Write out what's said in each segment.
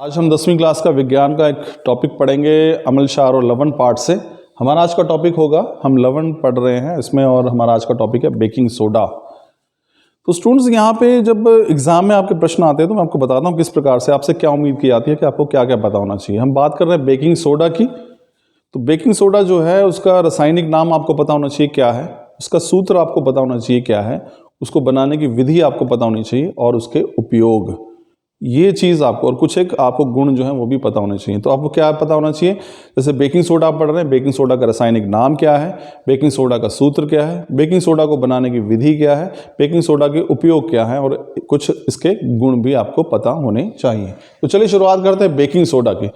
आज हम 10वीं क्लास का विज्ञान का एक टॉपिक पढ़ेंगे अमल क्षार और लवण पार्ट से। हमारा आज का टॉपिक होगा, हम लवण पढ़ रहे हैं इसमें, और हमारा आज का टॉपिक है बेकिंग सोडा। तो स्टूडेंट्स यहाँ पे जब एग्जाम में आपके प्रश्न आते हैं तो मैं आपको बताता हूँ किस प्रकार से आपसे क्या उम्मीद की जाती है कि आपको क्या क्या पता होना चाहिए। हम बात कर रहे हैं बेकिंग सोडा की। तो बेकिंग सोडा जो है उसका रासायनिक नाम आपको पता होना चाहिए क्या है, उसका सूत्र आपको पता होना चाहिए क्या है, उसको बनाने की विधि आपको पता होनी चाहिए और उसके उपयोग, ये चीज़ आपको, और कुछ एक आपको गुण जो है वो भी पता होने चाहिए। तो आपको क्या पता होना चाहिए, जैसे बेकिंग सोडा आप पढ़ रहे हैं, बेकिंग सोडा का रासायनिक नाम क्या है, बेकिंग सोडा का सूत्र क्या है, बेकिंग सोडा को बनाने की विधि क्या है, बेकिंग सोडा के उपयोग क्या है, और कुछ इसके गुण भी आपको पता होने चाहिए। तो चलिए शुरुआत करते हैं बेकिंग सोडा की।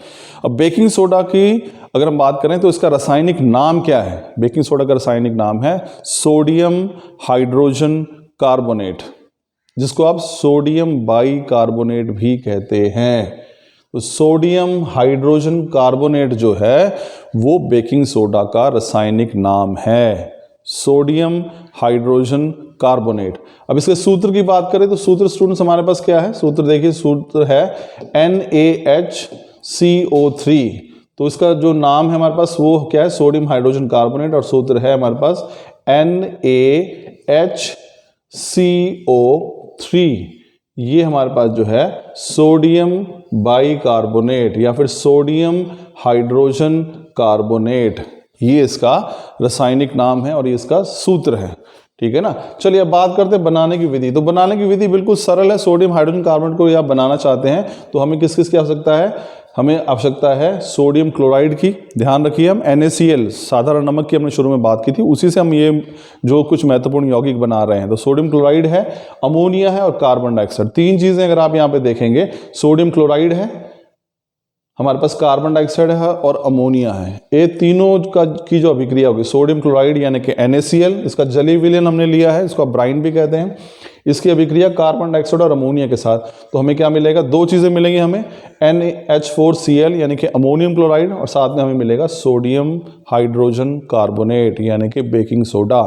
अब बेकिंग सोडा की अगर हम बात करें तो इसका रासायनिक नाम क्या है। बेकिंग सोडा का रासायनिक नाम है सोडियम हाइड्रोजन कार्बोनेट, जिसको आप सोडियम बाई कार्बोनेट भी कहते हैं। तो सोडियम हाइड्रोजन कार्बोनेट जो है वो बेकिंग सोडा का रासायनिक नाम है, सोडियम हाइड्रोजन कार्बोनेट। अब इसके सूत्र की बात करें तो सूत्र स्टूडेंट्स हमारे पास क्या है, सूत्र देखिए, सूत्र है NaHCO3। तो इसका जो नाम है हमारे पास वो क्या है, सोडियम हाइड्रोजन कार्बोनेट, और सूत्र है हमारे पास NaHCO3। ये हमारे पास जो है सोडियम बाई कार्बोनेट या फिर सोडियम हाइड्रोजन कार्बोनेट, ये इसका रासायनिक नाम है और ये इसका सूत्र है। ठीक है ना। चलिए अब बात करते हैं बनाने की विधि। तो बनाने की विधि बिल्कुल सरल है। सोडियम हाइड्रोजन कार्बोनेट को आप बनाना चाहते हैं तो हमें किस किस की आवश्यकता है, हमें आवश्यकता है सोडियम क्लोराइड की। ध्यान रखिए, हम NaCl साधारण नमक की हमने शुरू में बात की थी, उसी से हम ये जो कुछ महत्वपूर्ण यौगिक बना रहे हैं। तो सोडियम क्लोराइड है, अमोनिया है और कार्बन डाइऑक्साइड, तीन चीजें अगर आप यहाँ पे देखेंगे, सोडियम क्लोराइड है हमारे पास, कार्बन डाइऑक्साइड है और अमोनिया है। ये तीनों का की जो अभिक्रिया होगी, सोडियम क्लोराइड यानी कि NaCl, इसका जलीय विलयन हमने लिया है, इसको ब्राइन भी कहते हैं, इसकी अभिक्रिया कार्बन डाइऑक्साइड और अमोनिया के साथ, तो हमें क्या मिलेगा, दो चीज़ें मिलेंगी हमें, NaH4Cl यानी कि अमोनियम क्लोराइड, और साथ में हमें मिलेगा सोडियम हाइड्रोजन कार्बोनेट यानी कि बेकिंग सोडा।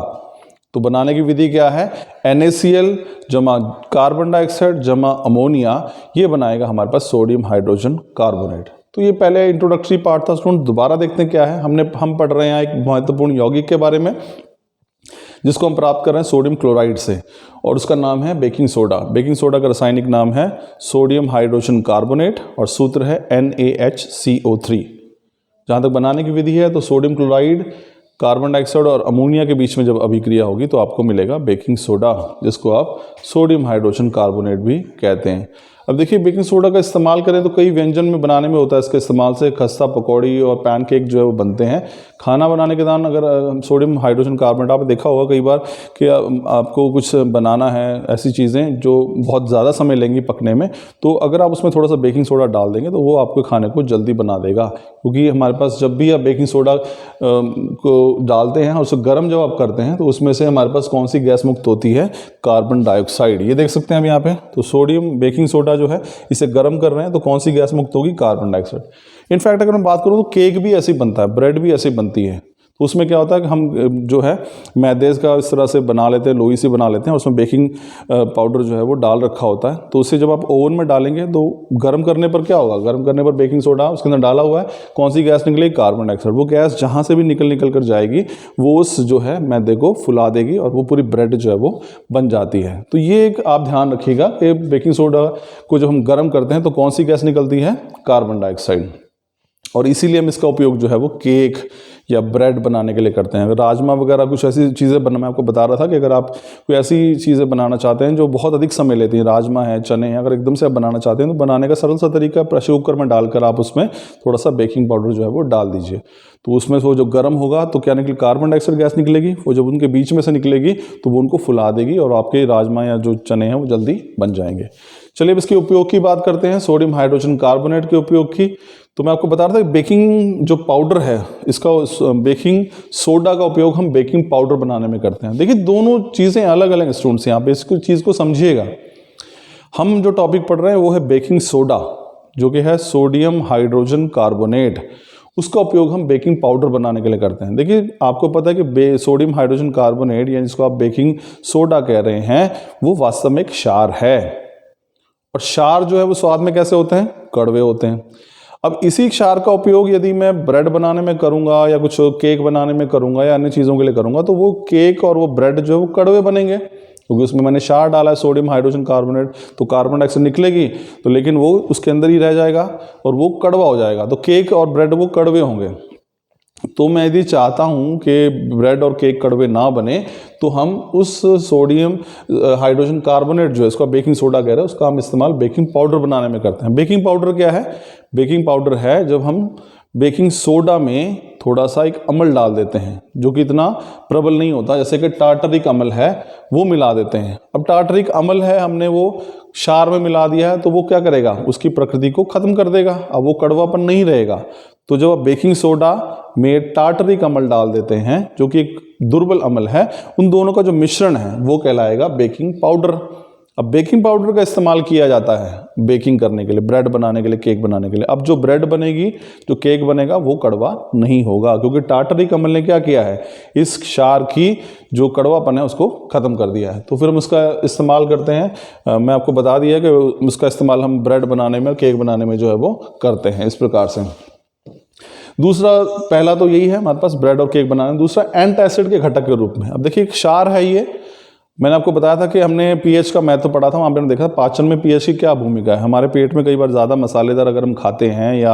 तो बनाने की विधि क्या है, NaCl जमा कार्बन डाइऑक्साइड जमा अमोनिया, ये बनाएगा हमारे पास सोडियम हाइड्रोजन कार्बोनेट। तो ये पहले इंट्रोडक्टरी पार्ट था स्टूडेंट। दोबारा देखते हैं क्या है। हम पढ़ रहे हैं एक महत्वपूर्ण यौगिक के बारे में जिसको हम प्राप्त कर रहे हैं सोडियम क्लोराइड से, और उसका नाम है बेकिंग सोडा। बेकिंग सोडा का रासायनिक नाम है सोडियम हाइड्रोजन कार्बोनेट और सूत्र है NaHCO3। जहाँ तक बनाने की विधि है तो सोडियम क्लोराइड, कार्बन डाइऑक्साइड और अमोनिया के बीच में जब अभिक्रिया होगी तो आपको मिलेगा बेकिंग सोडा, जिसको आप सोडियम हाइड्रोजन कार्बोनेट भी कहते हैं। अब देखिए, बेकिंग सोडा का इस्तेमाल करें तो कई व्यंजन में बनाने में होता है इसके इस्तेमाल से। खस्ता, पकौड़ी और पैनकेक जो है वो बनते हैं। खाना बनाने के दौरान अगर सोडियम हाइड्रोजन कार्बोनेट, आपने देखा होगा कई बार कि आपको कुछ बनाना है, ऐसी चीज़ें जो बहुत ज़्यादा समय लेंगी पकने में, तो अगर आप उसमें थोड़ा सा बेकिंग सोडा डाल देंगे तो वो आपके खाने को जल्दी बना देगा। क्योंकि हमारे पास जब भी आप बेकिंग सोडा को डालते हैं और उसे गर्म जब आप करते हैं तो उसमें से हमारे पास कौन सी गैस मुक्त होती है, कार्बन डाइऑक्साइड। ये देख सकते हैं हम यहाँ पे। तो सोडियम बेकिंग सोडा जो है इसे गर्म कर रहे हैं तो कौन सी गैस मुक्त होगी, कार्बन डाइऑक्साइड। इनफैक्ट अगर मैं बात करूं तो केक भी ऐसे ही बनता है, ब्रेड भी ऐसे ही बनती है। तो उसमें क्या होता है कि हम जो है मैदे का इस तरह से बना लेते हैं, लोई से बना लेते हैं, और उसमें बेकिंग पाउडर जो है वो डाल रखा होता है। तो उसे जब आप ओवन में डालेंगे तो गर्म करने पर क्या होगा, गर्म करने पर बेकिंग सोडा उसके अंदर डाला हुआ है, कौन सी गैस निकलेगी, कार्बन डाइऑक्साइड। वो गैस जहाँ से भी निकल कर जाएगी वो उस जो है मैदे को फुला देगी और वो पूरी ब्रेड जो है वो बन जाती है। तो ये एक आप ध्यान रखिएगा कि बेकिंग सोडा को जब हम गर्म करते हैं तो कौन सी गैस निकलती है, कार्बन डाइऑक्साइड। और इसीलिए हम इसका उपयोग जो है वो केक या ब्रेड बनाने के लिए करते हैं। राजमा वगैरह कुछ ऐसी चीज़ें मैं आपको बता रहा था कि अगर आप कोई ऐसी चीज़ें बनाना चाहते हैं जो बहुत अधिक समय लेती हैं, राजमा है, चने हैं, अगर एकदम से आप बनाना चाहते हैं तो बनाने का सरल सा तरीका, प्रेशर कुकर में डालकर आप उसमें थोड़ा सा बेकिंग पाउडर जो है वो डाल दीजिए। तो उसमें वो जो गर्म होगा तो क्या निकले, कार्बन डाइऑक्साइड गैस निकलेगी। वो जब उनके बीच में से निकलेगी तो वो उनको फुला देगी और आपके राजमा या जो चने हैं वो जल्दी बन जाएंगे। चलिए अब इसके उपयोग की बात करते हैं, सोडियम हाइड्रोजन कार्बोनेट के उपयोग की। तो मैं आपको बता रहा था कि बेकिंग जो पाउडर है, इसका बेकिंग सोडा का उपयोग हम बेकिंग पाउडर बनाने में करते हैं। देखिए दोनों चीज़ें अलग अलग स्टूडेंट्स, यहाँ पे इसको चीज़ को समझिएगा। हम जो टॉपिक पढ़ रहे हैं वो है बेकिंग सोडा, जो कि है सोडियम हाइड्रोजन कार्बोनेट। उसका उपयोग हम बेकिंग पाउडर बनाने के लिए करते हैं। देखिए आपको पता है कि सोडियम हाइड्रोजन कार्बोनेट यानी जिसको आप बेकिंग सोडा कह रहे हैं वो वास्तव में एक क्षार है, और क्षार जो है वो स्वाद में कैसे होते हैं, कड़वे होते हैं। अब इसी क्षार का उपयोग यदि मैं ब्रेड बनाने में करूंगा या कुछ केक बनाने में करूंगा या अन्य चीज़ों के लिए करूंगा तो वो केक और वो ब्रेड जो है वो कड़वे बनेंगे, क्योंकि उसमें मैंने क्षार डाला है, सोडियम हाइड्रोजन कार्बोनेट, तो कार्बन डाइऑक्साइड निकलेगी तो, लेकिन वो उसके अंदर ही रह जाएगा और वो कड़वा हो जाएगा, तो केक और ब्रेड वो कड़वे होंगे। तो मैं यदि चाहता हूं कि ब्रेड और केक कड़वे ना बने तो हम उस सोडियम हाइड्रोजन कार्बोनेट जो है, इसका बेकिंग सोडा कह रहे हैं, उसका हम इस्तेमाल बेकिंग पाउडर बनाने में करते हैं। बेकिंग पाउडर क्या है? बेकिंग पाउडर है जब हम बेकिंग सोडा में थोड़ा सा एक अम्ल डाल देते हैं जो कि इतना प्रबल नहीं होता, जैसे कि टार्टरिक अम्ल है वो मिला देते हैं। अब टार्टरिक अम्ल है, हमने वो क्षार में मिला दिया है तो वो क्या करेगा, उसकी प्रकृति को खत्म कर देगा, अब वो कड़वापन नहीं रहेगा। तो जब आप बेकिंग सोडा में टार्टरिक अम्ल डाल देते हैं जो कि एक दुर्बल अम्ल है, उन दोनों का जो मिश्रण है वो कहलाएगा बेकिंग पाउडर। अब बेकिंग पाउडर का इस्तेमाल किया जाता है बेकिंग करने के लिए, ब्रेड बनाने के लिए, केक बनाने के लिए। अब जो ब्रेड बनेगी, जो केक बनेगा वो कड़वा नहीं होगा, क्योंकि टार्टरिक अम्ल ने क्या किया है, इस क्षार की जो कड़वापन है उसको खत्म कर दिया है। तो फिर हम उसका इस्तेमाल करते हैं, मैं आपको बता दिया कि उसका इस्तेमाल हम ब्रेड बनाने में, केक बनाने में जो है वो करते हैं इस प्रकार से। दूसरा, पहला तो यही है हमारे पास ब्रेड और केक बनाना। दूसरा एंटासिड के घटक के रूप में, अब देखिए क्षार है ये, मैंने आपको बताया था कि हमने पीएच का महत्व पढ़ा था, वहाँ पे हमने देखा पाचन में पीएच की क्या भूमिका है। हमारे पेट में कई बार ज़्यादा मसालेदार अगर हम खाते हैं या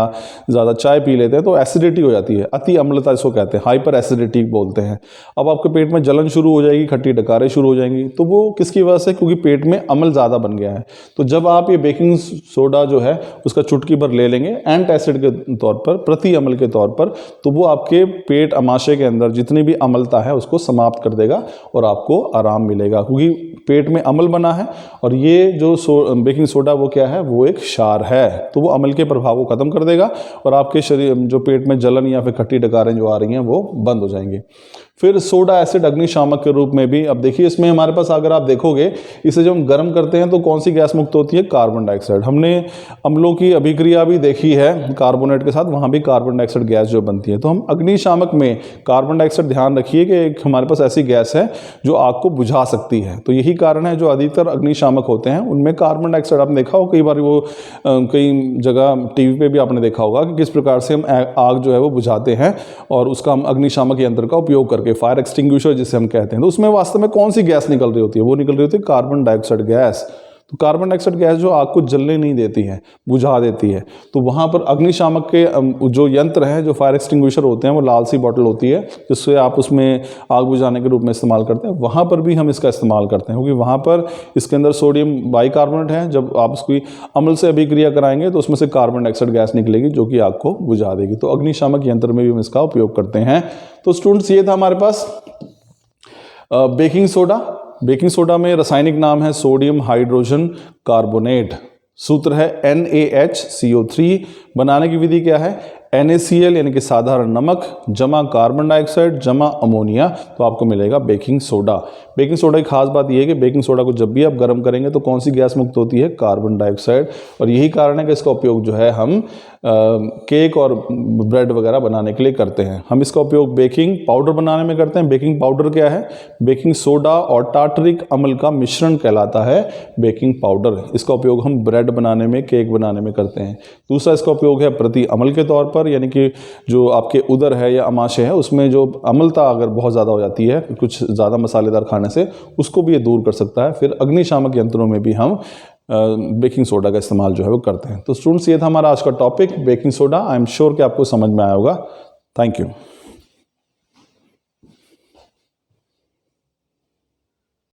ज़्यादा चाय पी लेते हैं तो एसिडिटी हो जाती है, अति अम्लता इसको कहते हैं, हाइपर एसिडिटी बोलते हैं। अब आपके पेट में जलन शुरू हो जाएगी, खट्टी डकारें शुरू हो जाएंगी, तो वो किसकी वजह से, क्योंकि पेट में अम्ल ज़्यादा बन गया है। तो जब आप ये बेकिंग सोडा जो है उसका चुटकी भर ले लेंगे एंटासिड के तौर पर, प्रति अम्ल के तौर पर, तो वो आपके पेट अमाशय के अंदर जितनी भी अम्लता है उसको समाप्त कर देगा और आपको आराम मिलेगा, क्योंकि पेट में अम्ल बना है और ये जो बेकिंग सोडा वो क्या है, वो एक क्षार है, तो वो अम्ल के प्रभाव को खत्म कर देगा और आपके शरीर जो पेट में जलन या फिर खट्टी डकारें जो आ रही हैं वो बंद हो जाएंगी। फिर सोडा एसिड अग्निशामक के रूप में भी, अब देखिए इसमें हमारे पास अगर आप देखोगे, इसे जब हम गर्म करते हैं तो कौन सी गैस मुक्त होती है, कार्बन डाइऑक्साइड। हमने अम्लों की अभिक्रिया भी देखी है कार्बोनेट के साथ, वहाँ भी कार्बन डाइऑक्साइड गैस जो बनती है। तो हम अग्निशामक में कार्बन डाइऑक्साइड, ध्यान रखिए कि एक हमारे पास ऐसी गैस है जो आग को बुझा सकती है। तो यही कारण है जो अधिकतर अग्निशामक होते हैं उनमें कार्बन डाइऑक्साइड, आपने देखा हो कई बार वो कई जगह टीवी पे भी आपने देखा होगा कि किस प्रकार से हम आग जो है वो बुझाते हैं और उसका हम अग्निशामक यंत्र का उपयोग करके, फायर एक्सटिंग्विशर जिसे हम कहते हैं। तो उसमें वास्तव में कौन सी गैस निकल रही होती है, वो निकल रही होती है कार्बन डाइऑक्साइड गैस। तो कार्बन डाइऑक्साइड गैस जो आग को जलने नहीं देती है, बुझा देती है। तो वहाँ पर अग्निशामक के जो यंत्र हैं, जो फायर एक्सटिंग्विशर होते हैं, वो लाल सी बॉटल होती है जिससे आप उसमें आग बुझाने के रूप में इस्तेमाल करते हैं, वहाँ पर भी हम इसका इस्तेमाल करते हैं, क्योंकि वहाँ पर इसके अंदर सोडियम बाइकार्बोनेट है। जब आप उसकी अम्ल से अभिक्रिया कराएंगे तो उसमें से कार्बन डाइऑक्साइड गैस निकलेगी जो कि आग को बुझा देगी। तो अग्निशामक यंत्र में भी हम इसका उपयोग करते हैं। तो स्टूडेंट्स, ये था हमारे पास बेकिंग सोडा। बेकिंग सोडा में रासायनिक नाम है सोडियम हाइड्रोजन कार्बोनेट, सूत्र है NaHCO3। बनाने की विधि क्या है, NaCl यानी कि साधारण नमक जमा कार्बन डाइऑक्साइड जमा अमोनिया, तो आपको मिलेगा बेकिंग सोडा। बेकिंग सोडा की खास बात यह है कि बेकिंग सोडा को जब भी आप गर्म करेंगे तो कौन सी गैस मुक्त होती है, कार्बन डाइऑक्साइड। और यही कारण है कि इसका उपयोग जो है हम केक और ब्रेड वगैरह बनाने के लिए करते हैं। हम इसका उपयोग बेकिंग पाउडर बनाने में करते हैं। बेकिंग पाउडर क्या है, बेकिंग सोडा और टार्टरिक अम्ल का मिश्रण कहलाता है बेकिंग पाउडर। इसका उपयोग हम ब्रेड बनाने में, केक बनाने में करते हैं। दूसरा इसका उपयोग है प्रति अम्ल के तौर पर, यानी कि जो आपके उदर है या अमाशय है उसमें जो अम्लता अगर बहुत ज़्यादा हो जाती है कुछ ज़्यादा मसालेदार खाने से, उसको भी ये दूर कर सकता है। फिर अग्निशामक यंत्रों में भी हम बेकिंग सोडा का इस्तेमाल जो है वो करते हैं। तो स्टूडेंट्स, ये था हमारा आज का topic baking soda. I am sure कि आपको समझ में आया होगा। Thank you.